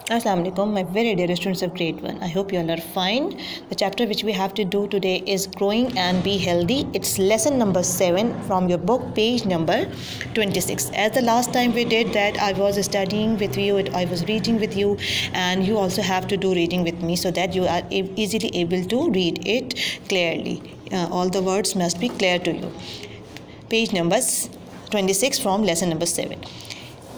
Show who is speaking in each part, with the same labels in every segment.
Speaker 1: Assalamu alaikum, my very dear students of grade 1. I hope you all are fine. The chapter which we have to do today is Growing and Be Healthy. It's lesson number 7 from your book, page number 26. As the last time we did that, I was studying with you, I was reading with you, and you also have to do reading with me so that you are easily able to read it clearly. All the words must be clear to you. Page number 26 from lesson number 7.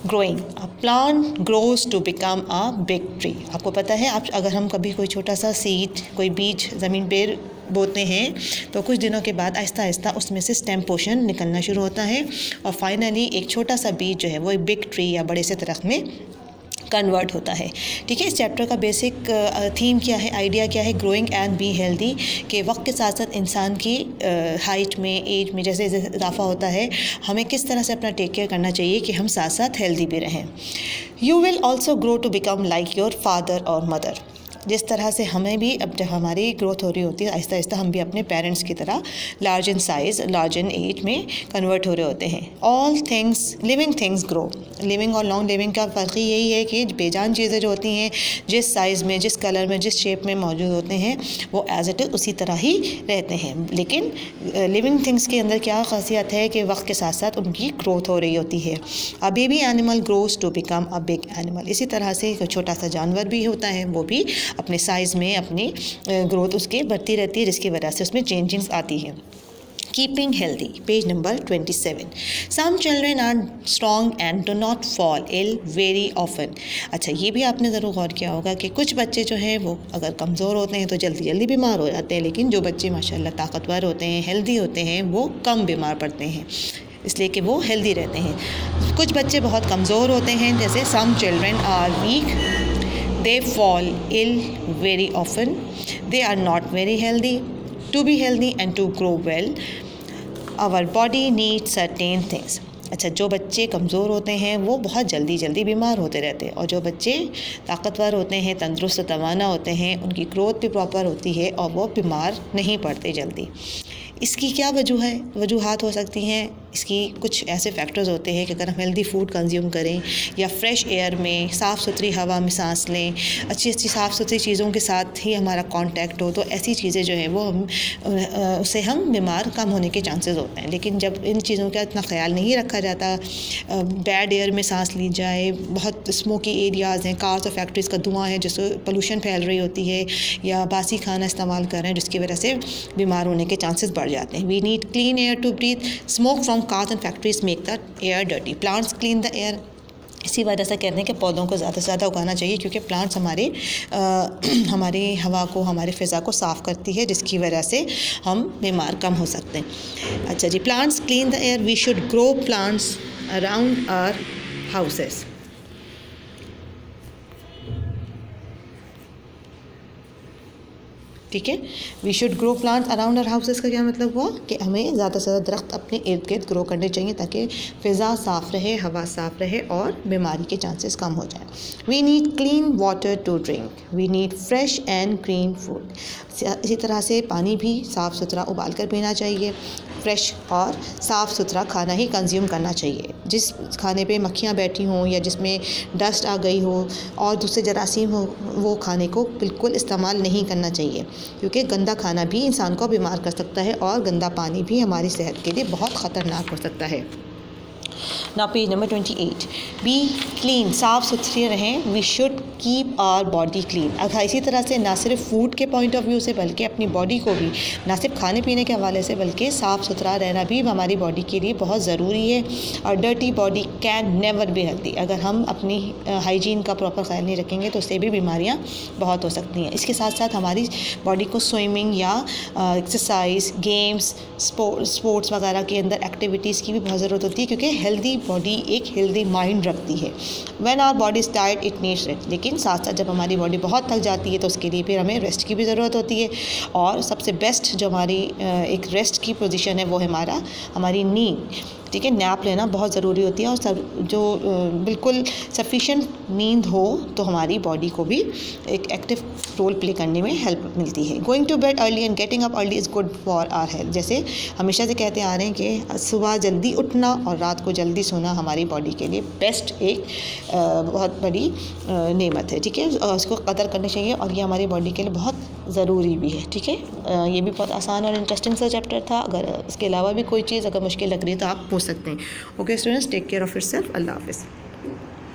Speaker 1: Growing, a plant grows to become a big tree. आपको पता है, आप अगर हम कभी कोई छोटा सा सीड, कोई बीज ज़मीन पे बोते हैं तो कुछ दिनों के बाद आहिस्ता आहिस्ता उसमें से स्टेम पोर्शन निकलना शुरू होता है और फाइनली एक छोटा सा बीज जो है वो एक बिग ट्री या बड़े से दरख्त में कन्वर्ट होता है। ठीक है, इस चैप्टर का बेसिक थीम क्या है, आइडिया क्या है, ग्रोइंग एंड बी हेल्दी, के वक्त के साथ साथ इंसान की हाइट में, एज में जैसे इजाफा होता है, हमें किस तरह से अपना टेक केयर करना चाहिए कि हम साथ साथ हेल्दी भी रहें। You will also grow to become like your father और मदर। जिस तरह से हमें भी, अब जब हमारी ग्रोथ हो रही होती है आहिस्ता आहिस्ता, हम भी अपने पेरेंट्स की तरह large in size, large in age में कन्वर्ट हो रहे होते हैं। All things, living things grow. Living और नॉन लिविंग का फ़र्क ही यही है कि बेजान चीज़ें जो होती हैं, जिस साइज़ में, जिस कलर में, जिस शेप में मौजूद होते हैं, वो एज इट इज़ उसी तरह ही रहते हैं। लेकिन लिविंग थिंग्स के अंदर क्या खासियत है कि वक्त के साथ साथ उनकी ग्रोथ हो रही होती है। A baby animal grows to become a big animal. इसी तरह से एक छोटा सा जानवर भी होता है, वो भी अपने साइज़ में अपनी ग्रोथ उसके बढ़ती रहती है, जिसकी वजह से उसमें चेंजिंग्स आती हैं। Keeping healthy, page number 27. Some children are strong and do not fall ill very often. अच्छा, ये भी आपने ज़रूर गौर किया होगा कि कुछ बच्चे जो हैं वो अगर कमज़ोर होते हैं तो जल्दी जल्दी बीमार हो जाते हैं, लेकिन जो बच्चे माशाल्लाह ताकतवर होते हैं, हेल्दी होते हैं, वो कम बीमार पड़ते हैं, इसलिए कि वो हेल्दी रहते हैं। कुछ बच्चे बहुत कमज़ोर होते हैं, जैसे some children are weak, they fall ill very often, they are not very healthy. To be healthy and to grow well, our body needs certain things. अच्छा, जो बच्चे कमज़ोर होते हैं वो बहुत जल्दी जल्दी बीमार होते रहते हैं, और जो बच्चे ताकतवर होते हैं, तंदुरुस्त तवाना होते हैं, उनकी ग्रोथ भी प्रॉपर होती है और वो बीमार नहीं पड़ते जल्दी। इसकी क्या वजूहात हो सकती हैं? इसकी कुछ ऐसे फैक्टर्स होते हैं कि अगर हम हेल्दी फूड कंज्यूम करें या फ्रेश एयर में, साफ़ सुथरी हवा में सांस लें, अच्छी साफ़ सुथरी चीज़ों के साथ ही हमारा कांटेक्ट हो, तो ऐसी चीज़ें जो हैं वो उससे हम बीमार कम होने के चांसेस होते हैं। लेकिन जब इन चीज़ों का इतना ख्याल नहीं रखा जाता, बैड एयर में सांस ली जाए, बहुत स्मोकी एरियाज़ हैं, कार्स और फैक्ट्रीज़ का धुआं है जिससे पोल्यूशन फैल रही होती है, या बासी खाना इस्तेमाल कर रहे हैं जिसकी वजह से बीमार होने के चांसेस बढ़ जाते हैं। We need clean air to breathe, smoke from cars and factories make the air dirty, plants clean the air. इसी वजह से कहते हैं कि पौधों को ज़्यादा से ज़्यादा उगाना चाहिए, क्योंकि प्लांट्स हमारी हवा को, हमारी फ़िज़ा को साफ़ करती है, जिसकी वजह से हम बीमार कम हो सकते हैं। अच्छा जी, plants clean the air, we should grow plants around our houses. ठीक है, we should grow plants around our houses का क्या मतलब हुआ कि हमें ज़्यादा से ज़्यादा दरख्त अपने इर्द गिर्द ग्रो करने चाहिए, ताकि फ़िज़ा साफ़ रहे, हवा साफ़ रहे और बीमारी के चांसेस कम हो जाए। We need clean water to drink, we need fresh and green food. इसी तरह से पानी भी साफ़ सुथरा उबाल कर पीना चाहिए, फ्रेश और साफ़ सुथरा खाना ही कंज्यूम करना चाहिए। जिस खाने पे मक्खियाँ बैठी हों या जिसमें डस्ट आ गई हो और दूसरे जरासीम हो, वो खाने को बिल्कुल इस्तेमाल नहीं करना चाहिए, क्योंकि गंदा खाना भी इंसान को बीमार कर सकता है और गंदा पानी भी हमारी सेहत के लिए बहुत ख़तरनाक हो सकता है। Now page number 28. Be clean, साफ़ सुथरे रहें। We should keep our body clean. अगर इसी तरह से ना सिर्फ फूड के पॉइंट ऑफ व्यू से, बल्कि अपनी बॉडी को भी ना सिर्फ खाने पीने के हवाले से, बल्कि साफ़ सुथरा रहना भी हमारी बॉडी के लिए बहुत ज़रूरी है। और dirty body can never be healthy. अगर हम अपनी हाइजीन का प्रॉपर ख्याल नहीं रखेंगे तो उससे भी बीमारियाँ बहुत हो सकती हैं। इसके साथ साथ हमारी बॉडी को स्विमिंग या एक्सरसाइज, गेम्स, स्पोर्ट्स वगैरह के अंदर एक्टिविटीज़ की भी बहुत ज़रूरत होती है, क्योंकि हेल्दी बॉडी एक हेल्दी माइंड रखती है। When our body is tired it needs rest. लेकिन साथ साथ जब हमारी बॉडी बहुत थक जाती है तो उसके लिए फिर हमें रेस्ट की भी ज़रूरत होती है। और सबसे बेस्ट जो हमारी एक रेस्ट की पोजीशन है वो है हमारी नींद। ठीक है। नैप लेना बहुत ज़रूरी होती है, और जो बिल्कुल सफिशेंट नींद हो तो हमारी बॉडी को भी एक एक्टिव रोल प्ले करने में हेल्प मिलती है। Going to bed early and getting up early is good for our health. जैसे हमेशा से कहते आ रहे हैं कि सुबह जल्दी उठना और रात को जल्दी सोना हमारी बॉडी के लिए बेस्ट एक बहुत बड़ी नेमत है, ठीक है। उसको कदर करनी चाहिए और ये हमारी बॉडी के लिए बहुत ज़रूरी भी है, ठीक है। ये भी बहुत आसान और इंटरेस्टिंग सा चैप्टर था। अगर इसके अलावा भी कोई चीज़ अगर मुश्किल लग रही है तो आप पूछ सकते हैं। Okay students, take care of yourself. अल्लाह हाफ़िज़।